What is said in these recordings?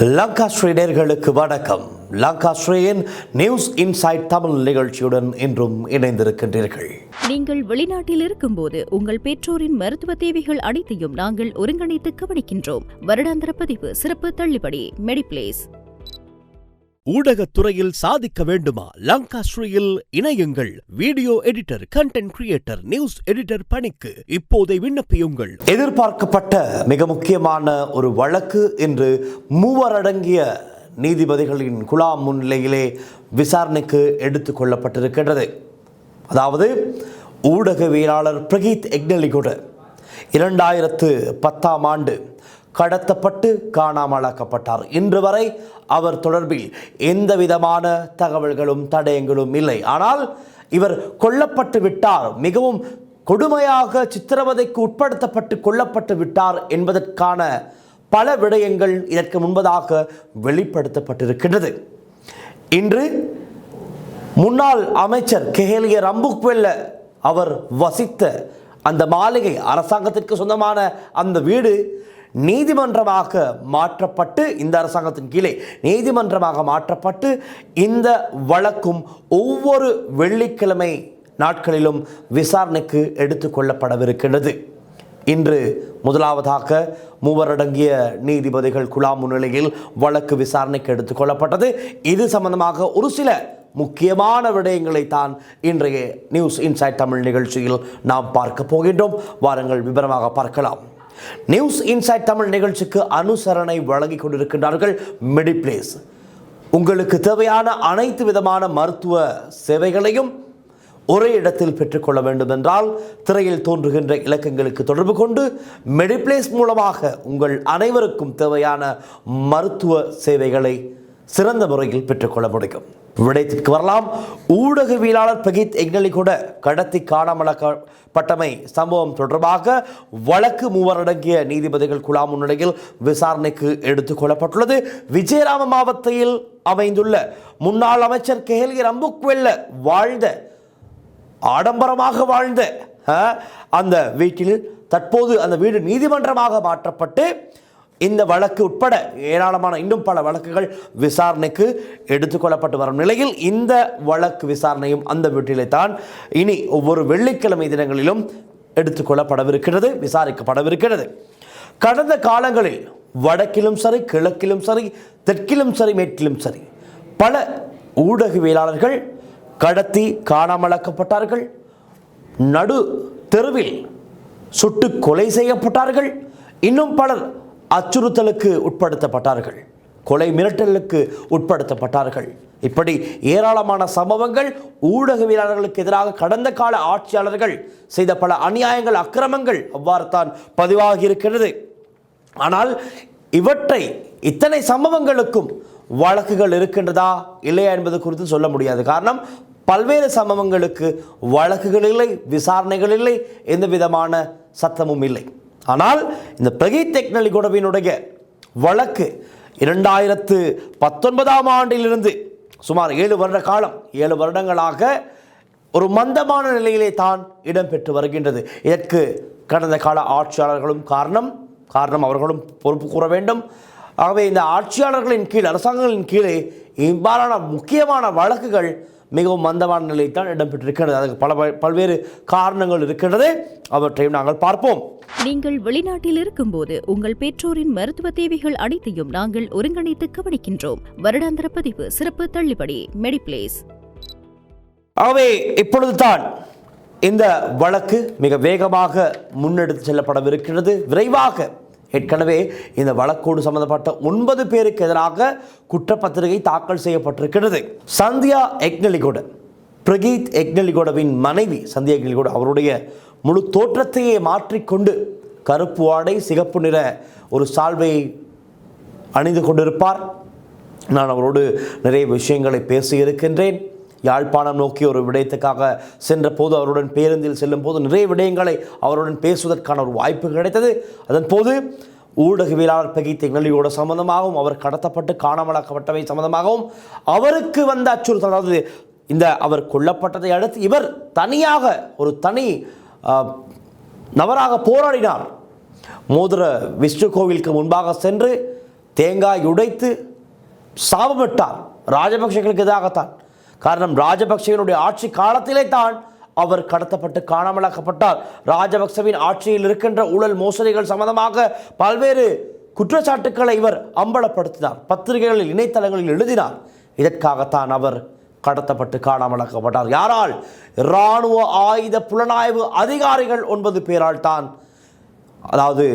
லங்கா ஸ்ரீடர்களுக்கு வணக்கம். Lanka ஸ்ரீயின் news inside Tamil நிகழ்ச்சியுடன் இன்றும் இணைந்திருக்கின்றீர்கள். நீங்கள் வெளிநாட்டில் இருக்கும்போது உங்கள் பெற்றோரின் மருத்துவ தேவைகள் அனைத்தையும் நாங்கள் ஒருங்கிணைத்து கவனிக்கின்றோம். வருடாந்திர பதிவு, சிறப்பு தள்ளுபடி, மெடிப்ளேஸ். ஊடகத்துறையில் சாதிக்க வேண்டுமா? லங்கா ஸ்ரீயில் இணையுங்கள். Video editor, content creator, news editor பணிக்கு இப்போதை விண்ணப்பியுங்கள். எதிர்பார்க்கப்பட்ட மிக முக்கியமான ஒரு வழக்கு இன்று மூவரடங்கிய நீதிபதிகளின் குழாம் முன்னிலையிலே விசாரணைக்கு எடுத்துக் கொள்ளப்பட்டிருக்கின்றது. அதாவது ஊடகவியலாளர் பிரகீத் எக்னலிகொட 2010ஆம் ஆண்டு கடத்தப்பட்டு காணாமலாக்கப்பட்டார். இன்று வரை அவர் தொடர்பில் எந்த விதமான தகவல்களும் தடயங்களும் இல்லை. ஆனால் இவர் கொல்லப்பட்டு விட்டார், மிகவும் கொடுமையாக சித்திரவதைக்கு உட்படுத்தப்பட்டு கொல்லப்பட்டு விட்டார் என்பதற்கான பல விடயங்கள் இதற்கு முன்பதாக வெளிப்படுத்தப்பட்டிருக்கின்றது. இன்று முன்னாள் அமைச்சர் கெஹலிய ரம்புக்வெல்ல அவர் வசித்த அந்த மாளிகை, அரசாங்கத்திற்கு சொந்தமான அந்த வீடு நீதிமன்றமாக மாற்றப்பட்டு, இந்த அரசாங்கத்தின் கீழே நீதிமன்றமாக மாற்றப்பட்டு இந்த வழக்கும் ஒவ்வொரு வெள்ளிக்கிழமை நாட்களிலும் விசாரணைக்கு எடுத்துக்கொள்ளப்படவிருக்கின்றது. இன்று முதலாவதாக மூவரடங்கிய நீதிபதிகள் குழாம் முன்னிலையில் வழக்கு விசாரணைக்கு எடுத்துக்கொள்ளப்பட்டது. இது சம்பந்தமாக ஒரு சில முக்கியமான விடயங்களை தான் இன்றைய நியூஸ் இன்சைட் தமிழ் நிகழ்ச்சியில் நாம் பார்க்க போகின்றோம். வாருங்கள் விவரமாக பார்க்கலாம். நியூஸ் இன்சைட் தமிழ் நிகழ்ச்சிக்கு அனுசரணை வழங்கிக் கொண்டிருக்கின்றார்கள் மெடிப்ளேஸ். உங்களுக்கு தேவையான அனைத்து விதமான மருத்துவ சேவைகளையும் ஒரே இடத்தில் பெற்றுக்கொள்ள வேண்டும் என்றால் திரையில் தோன்றுகின்ற இலக்கங்களுக்கு தொடர்பு கொண்டு மெடிப்ளேஸ் மூலமாக உங்கள் அனைவருக்கும் தேவையான மருத்துவ சேவைகளை சிறந்த முறையில் பெற்றுக்கொள்ள முடியும். விடயத்திற்கு வரலாம். ஊடகவியலாளர் பிரகீத் எக்னலிகொட கடத்தி காணாமலாக்கப்பட்டமை சம்பவம் தொடர்பாக வழக்கு மூவரடங்கிய நீதிபதிகள் குழாம் முன்னிலையில் விசாரணைக்கு எடுத்துக் கொள்ளப்பட்டுள்ளது. விஜயராம மாவட்டத்தில் அமைந்துள்ள முன்னாள் அமைச்சர் கெஹலிய ரம்புக்வெல்ல வாழ்ந்த, ஆடம்பரமாக வாழ்ந்த அந்த வீட்டில் தற்போது அந்த வீடு நீதிமன்றமாக மாற்றப்பட்டு இந்த வழக்கு உட்பட ஏராளமான இன்னும் பல வழக்குகள் விசாரணைக்கு எடுத்துக்கொள்ளப்பட்டு வரும் நிலையில் இந்த வழக்கு விசாரணையும் அந்த வீட்டிலே தான் இனி ஒவ்வொரு வெள்ளிக்கிழமை தினங்களிலும் எடுத்துக்கொள்ளப்படவிருக்கிறது, விசாரிக்கப்படவிருக்கிறது. கடந்த காலங்களில் வடக்கிலும் சரி, கிழக்கிலும் சரி, தெற்கிலும் சரி, மேற்கிலும் சரி பல ஊடகவியலாளர்கள் கடத்தி காணாமலாக்கப்பட்டார்கள், நடு தெருவில் சுட்டு கொலை செய்யப்பட்டார்கள், இன்னும் பலர் அச்சுறுத்தலுக்கு உட்படுத்தப்பட்டார்கள், கொலை மிரட்டலுக்கு உட்படுத்தப்பட்டார்கள். இப்படி ஏராளமான சம்பவங்கள் ஊடகவியலாளர்களுக்கு எதிராக கடந்த கால ஆட்சியாளர்கள் செய்த பல அநியாயங்கள், அக்கிரமங்கள் அவ்வாறு தான் பதிவாகி இருக்கிறது. ஆனால் இத்தனை சம்பவங்களுக்கும் வழக்குகள் இருக்கின்றதா இல்லையா என்பது குறித்து சொல்ல முடியாது. காரணம், பல்வேறு சம்பவங்களுக்கு வழக்குகள் இல்லை, விசாரணைகள் இல்லை, எந்த விதமான சத்தமும் இல்லை. ஆனால் இந்த பிரகீத் எக்னலிகொடவினுடைய வழக்கு 2019ஆம் ஆண்டிலிருந்து சுமார் 7 வருட காலம், 7 வருடங்களாக ஒரு மந்தமான நிலையிலே தான் இடம்பெற்று வருகின்றது. இதற்கு கடந்த கால ஆட்சியாளர்களும் காரணம் அவர்களும் பொறுப்பு கூற வேண்டும். ஆகவே இந்த ஆட்சியாளர்களின் கீழ், அரசாங்கங்களின் கீழே இவ்வாறான முக்கியமான வழக்குகள் மிகவும் மந்தமான நிலையில் தான் இடம்பெற்றிருக்கிறது. அதுக்கு பல்வேறு காரணங்கள் இருக்கின்றது, அவற்றையும் நாங்கள் பார்ப்போம். நீங்கள் வெளிநாட்டில் இருக்கும்போது உங்கள் பெற்றோரின் மருத்துவ தேவைகள் அனைத்தையும் நாங்கள் ஒருங்கிணைத்து கவனிக்கின்றோம். வருடாந்திர பதிவு, சிறப்பு தள்ளுபடி, மெடிப்ளேஸ். ஆகவே இப்பொழுதுதான் இந்த வழக்கு மிக வேகமாக முன்னெடுத்து செல்லப்படவிருக்கிறது. விரைவாக ஏற்கனவே இந்த வழக்கோடு சம்பந்தப்பட்ட 9 பேருக்கு எதிராக குற்றப்பத்திரிகை தாக்கல் செய்யப்பட்டிருக்கிறது. சந்தியா எக்னலிகொட, பிரகீத் எக்னலிகொடவின் மனைவி சந்தியா எக்னலிகொட அவருடைய முழு தோற்றத்தையே மாற்றிக்கொண்டு கருப்பு ஆடை, சிகப்பு நிற ஒரு சால்வையை அணிந்து கொண்டிருப்பார். நான் அவரோடு நிறைய விஷயங்களை பேசியிருக்கின்றேன். யாழ்ப்பாணம் நோக்கி ஒரு விடயத்துக்காக சென்ற போது, அவருடன் பேருந்தில் செல்லும் போது நிறைய விடயங்களை அவருடன் பேசுவதற்கான ஒரு வாய்ப்பு கிடைத்தது. அதன் போது ஊடகவியலாளர் பிரகீத் எக்னலிகொட சம்பந்தமாகவும், அவர் கடத்தப்பட்டு காணாமலாக்கப்பட்டவை சம்பந்தமாகவும், அவருக்கு வந்த அச்சுறுத்தல், அதாவது அவர் கொல்லப்பட்டதை அடுத்து இவர் தனியாக ஒரு தனி நபராக போராடினார். மோதிர விஷ்ணு கோவிலுக்கு முன்பாக சென்று தேங்காய் உடைத்து சாபமிட்டார் ராஜபக்சேகளுக்கு எதிராகத்தான். காரணம், ராஜபக்சேவினுடைய ஆட்சி காலத்திலே தான் அவர் கடத்தப்பட்டு காணாமலாக்கப்பட்டார். ராஜபக்சவின் ஆட்சியில் இருக்கின்ற ஊழல் மோசடிகள் சம்பந்தமாக பல்வேறு குற்றச்சாட்டுக்களை இவர் அம்பலப்படுத்தினார், பத்திரிகைகளில் இணையதளங்களில் எழுதினார். இதற்காகத்தான் அவர் கடத்தப்பட்டு காணாமலாக்கப்பட்டார். யாரால்? இராணுவ ஆயுத புலனாய்வு அதிகாரிகள் 9 பேரால் தான். அதாவது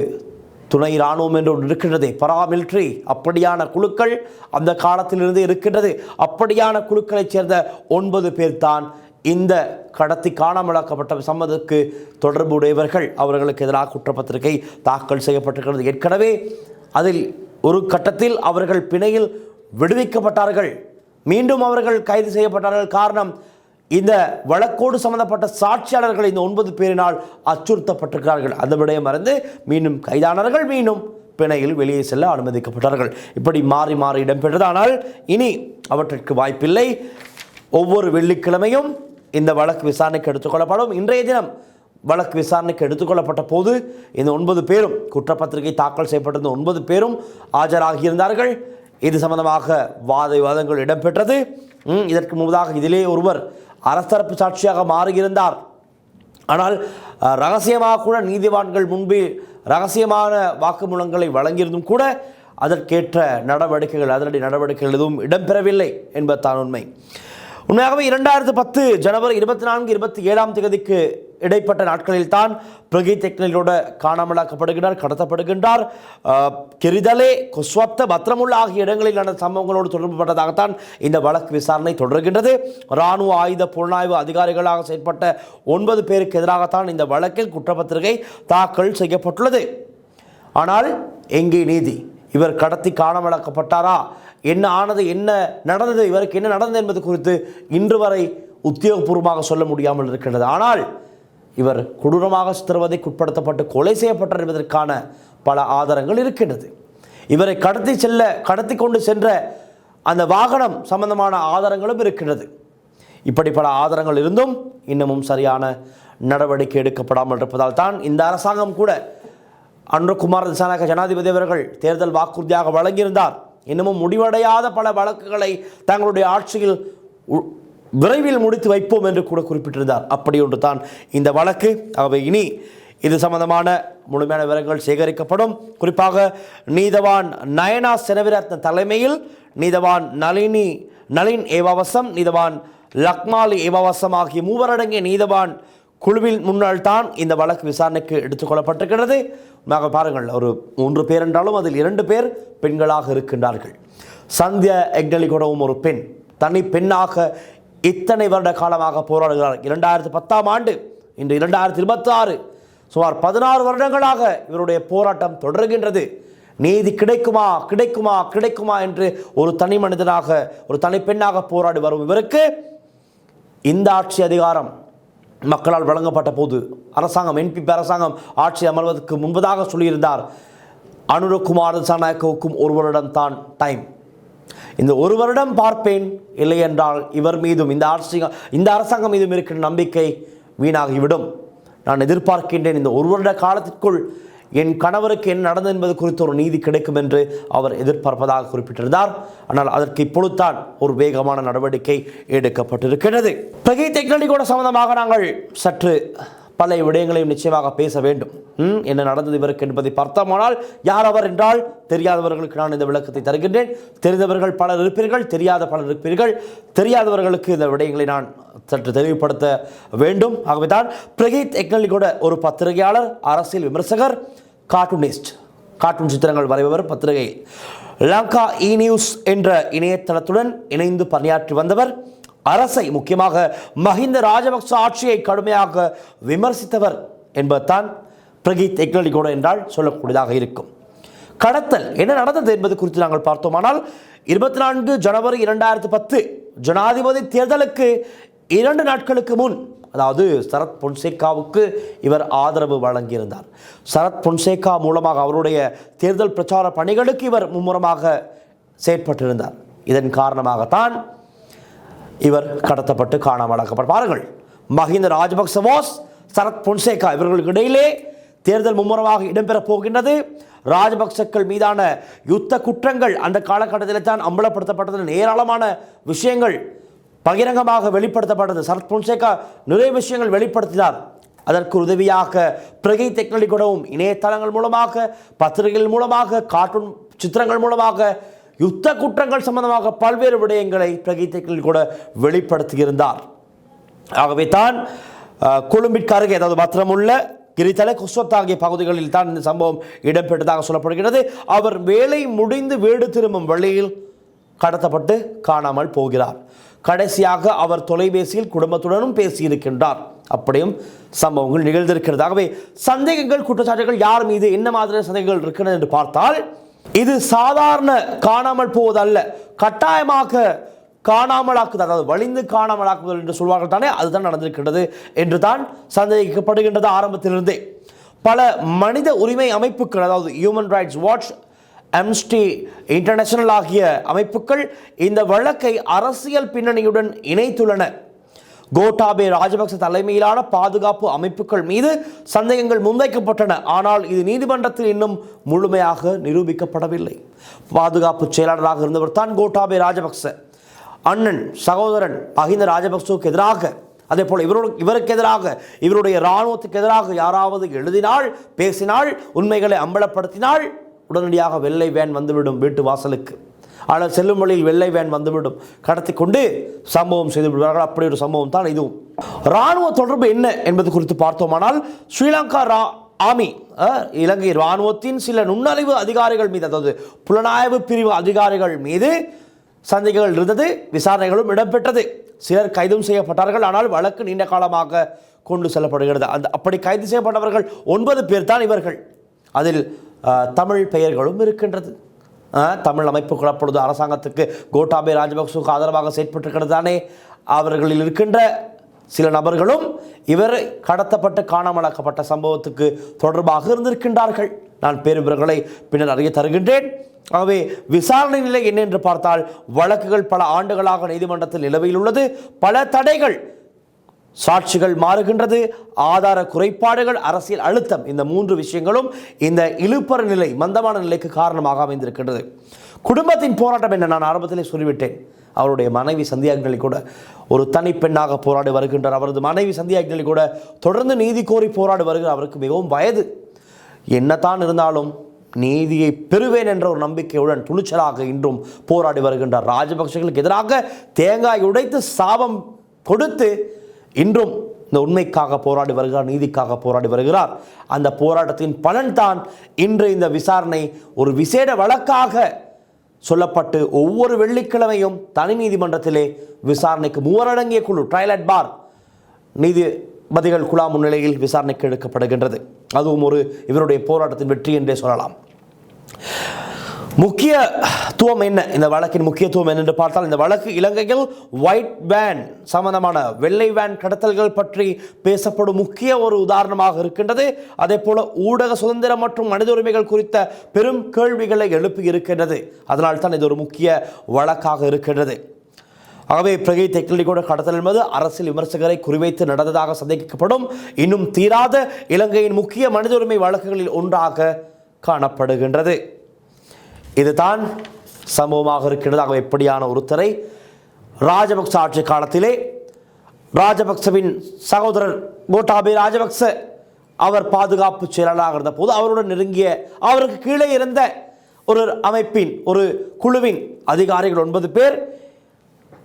துணை இராணுவம் என்று ஒன்று இருக்கின்றது, பராமிலிட்ரி, அப்படியான குழுக்கள் அந்த காலத்திலிருந்து இருக்கின்றது. அப்படியான குழுக்களைச் சேர்ந்த 9 பேர் தான் இந்த கடத்தி காணாமலாக்கப்பட்ட சம்பவத்துக்கு தொடர்புடையவர்கள். அவர்களுக்கு எதிராக குற்றப்பத்திரிகை தாக்கல் செய்யப்பட்டிருக்கிறது. ஏற்கனவே அதில் ஒரு கட்டத்தில் அவர்கள் பிணையில் விடுவிக்கப்பட்டார்கள், மீண்டும் அவர்கள் கைது செய்யப்பட்டார்கள். காரணம், இந்த வழக்கோடு சம்பந்தப்பட்ட சாட்சியாளர்கள் இந்த 9 பேரினால் அச்சுறுத்தப்பட்டிருக்கிறார்கள். அந்த விடயம் மறந்து மீண்டும் கைதானார்கள், மீண்டும் பிணையில் வெளியே செல்ல அனுமதிக்கப்பட்டார்கள். இப்படி மாறி மாறி இடம்பெற்றது. ஆனால் இனி அவற்றிற்கு வாய்ப்பில்லை. ஒவ்வொரு வெள்ளிக்கிழமையும் இந்த வழக்கு விசாரணைக்கு எடுத்துக்கொள்ளப்படும். இன்றைய தினம் வழக்கு விசாரணைக்கு எடுத்துக்கொள்ளப்பட்ட போது இந்த 9 பேரும், குற்றப்பத்திரிகை தாக்கல் செய்யப்பட்டிருந்த 9 பேரும் ஆஜராகியிருந்தார்கள். இது சம்பந்தமாக வாத விவாதங்கள் இடம்பெற்றது. இதற்கு முன்பதாக இதிலே ஒருவர் அரசரப்பு சாட்சியாக மாறியிருந்தார். ஆனால் ரகசியமாக கூட நீதிவான்கள் முன்பு ரகசியமான வாக்குமூலங்களை வழங்கியிருந்தும் கூட அதற்கேற்ற நடவடிக்கைகள், அதிரடி நடவடிக்கைகள் எதுவும் இடம்பெறவில்லை என்பதுதான் உண்மை. உண்மையாகவே 2010 ஜனவரி 24, 27ஆம் தேதிக்கு இடைப்பட்ட நாட்களில் தான் பிரகீத் எக்னலியோட காணாமலாக்கப்படுகிறார், கடத்தப்படுகின்றார். கெரிதலே, கொஸ்வத்த, பத்ரமுல்லா ஆகிய இடங்களில் நடந்த சம்பவங்களோடு தொடர்புபட்டதாகத்தான் இந்த வழக்கு விசாரணை தொடர்கின்றது. இராணுவ ஆயுத புலனாய்வு அதிகாரிகளாக செயல்பட்ட 9 பேருக்கு எதிராகத்தான் இந்த வழக்கில் குற்றப்பத்திரிகை தாக்கல் செய்யப்பட்டுள்ளது. ஆனால் எங்கே நீதி? இவர் கடத்தி காணாமலாக்கப்பட்டாரா, என்ன ஆனது, என்ன நடந்தது, இவருக்கு என்ன நடந்தது என்பது குறித்து இன்று வரை உத்தியோகபூர்வமாக சொல்ல முடியாமல் இருக்கின்றது. ஆனால் இவர் கொடூரமாக சித்திரவதைக்கு உட்படுத்தப்பட்டு கொலை செய்யப்பட்டார் என்பதற்கான பல ஆதாரங்கள் இருக்கின்றது. இவரை கடத்தி கொண்டு சென்ற அந்த வாகனம் சம்பந்தமான ஆதாரங்களும் இருக்கின்றது. இப்படி பல ஆதாரங்கள் இருந்தும் இன்னமும் சரியான நடவடிக்கை எடுக்கப்படாமல் இருப்பதால் தான் இந்த அரசாங்கம் கூட அனுரகுமார திசாநாயக்க ஜனாதிபதி அவர்கள் தேர்தல் வாக்குறுதியாக வழங்கியிருந்தார். இன்னமும் முடிவடையாத பல வழக்குகளை தங்களுடைய ஆட்சியில் விரைவில் முடித்து வைப்போம் என்று கூட குறிப்பிட்டிருந்தார். அப்படி ஒன்று தான் இந்த வழக்கு. ஆகவே இனி இது சம்பந்தமான முழுமையான விவரங்கள் சேகரிக்கப்படும். குறிப்பாக நீதவான் நயனா செனவிரத்ன தலைமையில் நீதவான் நளின் ஏவாவசம், நீதவான் லக்மாலி ஏவாவசம் ஆகிய 3 அடங்கிய நீதவான் குழுவில் முன்னால் தான் இந்த வழக்கு விசாரணைக்கு எடுத்துக்கொள்ளப்பட்டிருக்கிறது. பாருங்கள், ஒரு 3 பேர் என்றாலும் அதில் 2 பேர் பெண்களாக இருக்கின்றார்கள். சந்தியா எக்னலிகோடவும் ஒரு பெண், தனி பெண்ணாக இத்தனை வருட காலமாக போராடுகிறார். 2010ஆம் ஆண்டு, இன்று 2026, சுமார் 16 வருடங்களாக இவருடைய போராட்டம் தொடர்கின்றது. நீதி கிடைக்குமா கிடைக்குமா கிடைக்குமா என்று ஒரு தனி மனிதனாக, ஒரு தனி பெண்ணாக போராடி வரும் இவருக்கு இந்த ஆட்சி அதிகாரம் மக்களால் வழங்கப்பட்ட போது அரசாங்கம், என்பிபி அரசாங்கம் ஆட்சி அமர்வதற்கு முன்பதாக சொல்லியிருந்தார், அனுரகுமார திசாநாயக்கவுக்கும் 1 வருடம் தான் டைம், இந்த 1 வருடம் பார்ப்பேன், இல்லை என்றால் இவர் மீதும் இந்த அரசாங்கம் மீதும் இருக்கிற நம்பிக்கை வீணாகிவிடும். நான் எதிர்பார்க்கின்றேன் இந்த 1 வருட காலத்திற்குள் என் கணவருக்கு என்ன நடந்தது என்பது குறித்து ஒரு நீதி கிடைக்கும் என்று அவர் எதிர்பார்ப்பதாக குறிப்பிட்டிருந்தார். ஆனால் அதற்கு இப்பொழுதுதான் ஒரு வேகமான நடவடிக்கை எடுக்கப்பட்டிருக்கிறது. பிரகீத் எக்னலிகோட சம்பந்தமாக நாங்கள் சற்று பல விடயங்களையும் நிச்சயமாக பேச வேண்டும். என்ன நடந்தது இவருக்கு என்பதை பார்த்தோமானால், யார் அவர் என்றால் தெரியாதவர்களுக்கு நான் இந்த விளக்கத்தை தருகின்றேன். தெரிந்தவர்கள் பலர் இருப்பீர்கள், தெரியாத பலர் இருப்பீர்கள். தெரியாதவர்களுக்கு இந்த விடயங்களை நான் சற்று தெளிவுபடுத்த வேண்டும். ஆகவே தான் பிரகீத் எக்னலிகோட ஒரு பத்திரிகையாளர், அரசியல் விமர்சகர், கார்ட்டூன் சித்திரங்கள் வரைபவர், பத்திரிகை லங்கா நியூஸ் என்ற இணையதளத்துடன் இணைந்து பணியாற்றி வந்தவர், அரசை, முக்கியமாக மஹிந்த ராஜபக்ச ஆட்சியை கடுமையாக விமர்சித்தவர் என்பதுதான் பிரகீத் எக்னலிகோட என்றால் சொல்லக்கூடியதாக இருக்கும். கடத்தல் என்ன நடந்தது என்பது குறித்து நாங்கள் பார்த்தோமானால், 24 ஜனவரி 2010 ஜனாதிபதி தேர்தலுக்கு 2 நாட்களுக்கு முன், அதாவது சரத் பொன்சேகாவுக்கு இவர் ஆதரவு வழங்கியிருந்தார். சரத் பொன்சேகா மூலமாக அவருடைய தேர்தல் பிரச்சார பணிகளுக்கு இவர் மும்முரமாக செயற்பட்டிருந்தார். இதன் காரணமாகத்தான் இவர் கடத்தப்பட்டு காணாமலாக்கப்பட்டார். பாருங்கள், மஹிந்த ராஜபக்ச வாஸ், சரத் பொன்சேகா இவர்களுக்கு இடையிலே தேர்தல் மும்முரமாக இடம்பெறப் போகின்றது. ராஜபக்சக்கள் மீதான யுத்த குற்றங்கள் அந்த காலகட்டத்தில் தான் அம்பலப்படுத்தப்பட்டது. ஏராளமான விஷயங்கள் பகிரங்கமாக வெளிப்படுத்தப்பட்டது. சரத் பொன்சேகா நிறைய விஷயங்கள் வெளிப்படுத்தினார். அதற்கு உதவியாக பிரகை டெக்னாலஜி கூடவும் இணையதளங்கள் மூலமாக, பத்திரிகைகள் மூலமாக, கார்ட்டூன் சித்திரங்கள் மூலமாக யுத்த குற்றங்கள் சம்பந்தமாக பல்வேறு விடயங்களை பிரகை டெக்னாலஜி கூட வெளிப்படுத்தியிருந்தார். ஆகவே தான் கொழும்பிற்கு அருகே, அதாவது பத்திரமுள்ள கிரித்தலை, கொஸ்வத் ஆகிய பகுதிகளில் தான் இந்த சம்பவம் இடம்பெற்றதாக சொல்லப்படுகிறது. அவர் வேலை முடிந்து வீடு திரும்பும் வழியில் கடத்தப்பட்டு காணாமல் போகிறார். கடைசியாக அவர் தொலைபேசியில் குடும்பத்துடனும் பேசியிருக்கின்றார். அப்படியும் சம்பவங்கள் நிகழ்ந்திருக்கிறது. ஆகவே சந்தேகங்கள், குற்றச்சாட்டுகள் யார் மீது என்ன மாதிரியான சந்தேகங்கள் இருக்கிறது என்று பார்த்தால், இது சாதாரண காணாமல் போவதல்ல, கட்டாயமாக காணாமலாக்குதல், அதாவது வலிந்து காணாமலாக்குதல் என்று சொல்வார்கள் தானே, அதுதான் நடந்திருக்கின்றது என்று தான் சந்தேகிக்கப்படுகின்றது. ஆரம்பத்திலிருந்தே பல மனித உரிமை அமைப்புகள், அதாவது Human Rights Watch, Amnesty International ஆகிய அமைப்புகள் இந்த வழக்கை அரசியல் பின்னணியுடன் இணைத்துள்ளன. கோட்டாபே ராஜபக்ச தலைமையிலான பாதுகாப்பு அமைப்புகள் மீது சந்தேகங்கள் முன்வைக்கப்பட்டன. ஆனால் இது நீதிமன்றத்தில் இன்னும் முழுமையாக நிரூபிக்கப்படவில்லை. பாதுகாப்பு செயலாளராக இருந்தவர் தான் கோட்டாபே ராஜபக்ச. அண்ணன் சகோதரன் மஹிந்த ராஜபக்சவுக்கு எதிராக, அதே போல் இவருக்கு எதிராக, இவருடைய இராணுவத்துக்கு எதிராக யாராவது எழுதினால், பேசினால், உண்மைகளை அம்பலப்படுத்தினால் உடனடியாக வெள்ளை வேன் வந்துவிடும் வீட்டு வாசலுக்கு. ஆனால் செல்லும் வழியில் வெள்ளை வேன் வந்துவிடும், கடத்தி கொண்டு சம்பவம் செய்து விடுவார்கள். அப்படி ஒரு சம்பவம் தான் இதுவும். இராணுவ தொடர்பு என்ன என்பது குறித்து பார்த்தோமானால், ஸ்ரீலங்கா ஆர்மி, இலங்கை இராணுவத்தின் சில நுண்ணறிவு அதிகாரிகள் மீது, அதாவது புலனாய்வு பிரிவு அதிகாரிகள் மீது சந்தேகங்கள் இருந்தது. விசாரணைகளும் இடம்பெற்றது. சிலர் கைதும் செய்யப்பட்டார்கள். ஆனால் வழக்கு நீண்ட காலமாக கொண்டு செல்லப்படுகிறது. அப்படி கைது செய்யப்பட்டவர்கள் 9 பேர் தான் இவர்கள். அதில் தமிழ் பெயர்களும் இருக்கின்றது. தமிழ் அமைப்புகள் அப்பொழுது அரசாங்கத்துக்கு கோட்டாபே ராஜபக்சவுக்கு ஆதரவாக செயற்பட்டிருக்கிறது தானே. அவர்களில் இருக்கின்ற சில நபர்களும் இவர் கடத்தப்பட்டு காணாமலாக்கப்பட்ட சம்பவத்துக்கு தொடர்பாக இருந்திருக்கின்றார்கள். நான் பேருவர்களை பின்னர் அறிய தருகின்றேன். ஆகவே விசாரணை நிலை என்ன என்று பார்த்தால், வழக்குகள் பல ஆண்டுகளாக நீதிமன்றத்தில் நிலுவையில் உள்ளது. பல தடைகள், சாட்சிகள் மாறுகின்றது, ஆதார குறைபாடுகள், அரசியல் அழுத்தம், இந்த 3 விஷயங்களும் இந்த இழுப்பற நிலை, மந்தமான நிலைக்கு காரணமாக அமைந்திருக்கின்றது. குடும்பத்தின் போராட்டம் என்ன, நான் ஆரம்பத்திலே சொல்லிவிட்டேன். அவருடைய மனைவி சந்தியாக்களை கூட ஒரு தனிப்பெண்ணாக போராடி வருகின்றார். அவரது மனைவி சந்தியாக்களை கூட தொடர்ந்து நீதி கோரி போராடி வருகிறார். அவருக்கு மிகவும் வயது. என்னதான் இருந்தாலும் நீதியை பெறுவேன் என்ற ஒரு நம்பிக்கையுடன் துணிச்சலாக இன்றும் போராடி வருகின்றார். ராஜபக்சேகளுக்கு எதிராக தேங்காய் உடைத்து சாபம் கொடுத்து இன்றும் இந்த உண்மைக்காக போராடி வருகிறார், நீதிக்காக போராடி வருகிறார். அந்த போராட்டத்தின் பலன் தான் இன்று இந்த விசாரணை ஒரு விசேட வழக்காக சொல்லப்பட்டு ஒவ்வொரு வெள்ளிக்கிழமையும் தனி நீதிமன்றத்திலே விசாரணைக்கு 3 அடங்கிய குழு, ட்ரையல் அட் பார் நீதிபதிகள் குழா முன்னிலையில் விசாரணைக்கு எடுக்கப்படுகின்றது. அதுவும் ஒரு இவருடைய போராட்டத்தின் வெற்றி என்றே சொல்லலாம். முக்கியத்துவம் என்ன, இந்த வழக்கின் முக்கியத்துவம் என்னென்று பார்த்தால், இந்த வழக்கு இலங்கையில் ஒயிட் வேன் சம்பந்தமான, வெள்ளை வேன் கடத்தல்கள் பற்றி பேசப்படும் முக்கிய ஒரு உதாரணமாக இருக்கின்றது. அதே போல ஊடக சுதந்திரம் மற்றும் மனித உரிமைகள் குறித்த பெரும் கேள்விகளை எழுப்பி இருக்கின்றது. அதனால் தான் இது ஒரு முக்கிய வழக்காக இருக்கின்றது. ஆகவே பிரகை டெக்னாலஜி கூட கடத்தல் என்பது அரசியல் விமர்சகரை குறிவைத்து நடந்ததாக சந்தேகிக்கப்படும் இன்னும் தீராத இலங்கையின் முக்கிய மனித உரிமை வழக்குகளில் ஒன்றாக காணப்படுகின்றது. இதுதான் சம்பவமாக இருக்கின்றது. ஆகவே எப்படியான ஒருத்தரை ராஜபக்ச ஆட்சி காலத்திலே ராஜபக்சவின் சகோதரர் கோட்டாபே ராஜபக்ச அவர் பாதுகாப்பு செயலாளராக இருந்த போது அவருடன் நெருங்கிய, அவருக்கு கீழே இருந்த ஒரு அமைப்பின், ஒரு குழுவின் அதிகாரிகள் 9 பேர்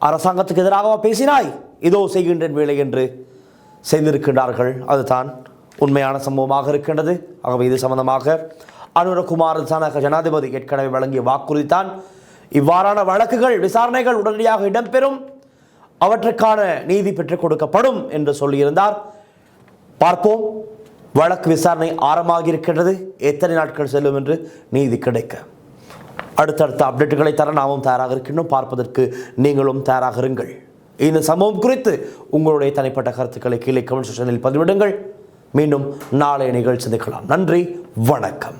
அரசாங்கத்துக்கு எதிராக பேசினாய், இதோ செய்கின்றேன் வேலை என்று செய்திருக்கின்றார்கள். அதுதான் உண்மையான சம்பவமாக இருக்கின்றது. ஆகவே இது சம்பந்தமாக அனுரகுமார் ஜனாதிபதி ஏற்கனவே வழங்கிய வாக்குறுதி தான், இவ்வாறான வழக்குகள், விசாரணைகள் உடனடியாக இடம்பெறும், அவற்றுக்கான நீதி பெற்றுக் கொடுக்கப்படும் என்று சொல்லியிருந்தார். பார்ப்போம், வழக்கு விசாரணை ஆரம்பமாகி இருக்கின்றது. எத்தனை நாட்கள் செல்லும் என்று நீதி கிடைக்க. அடுத்தடுத்த அப்டேட்டுகளை தர நாமும் தயாராக இருக்கின்றோம். பார்ப்பதற்கு நீங்களும் தயாராக இருங்கள். இந்த சம்பவம் குறித்து உங்களுடைய தனிப்பட்ட கருத்துக்களை கீழே கமெண்ட் செக்ஷனில் பதிவிடுங்கள். மீண்டும் நாளைய நிகழ்ச்சி சந்திக்கலாம். நன்றி, வணக்கம்.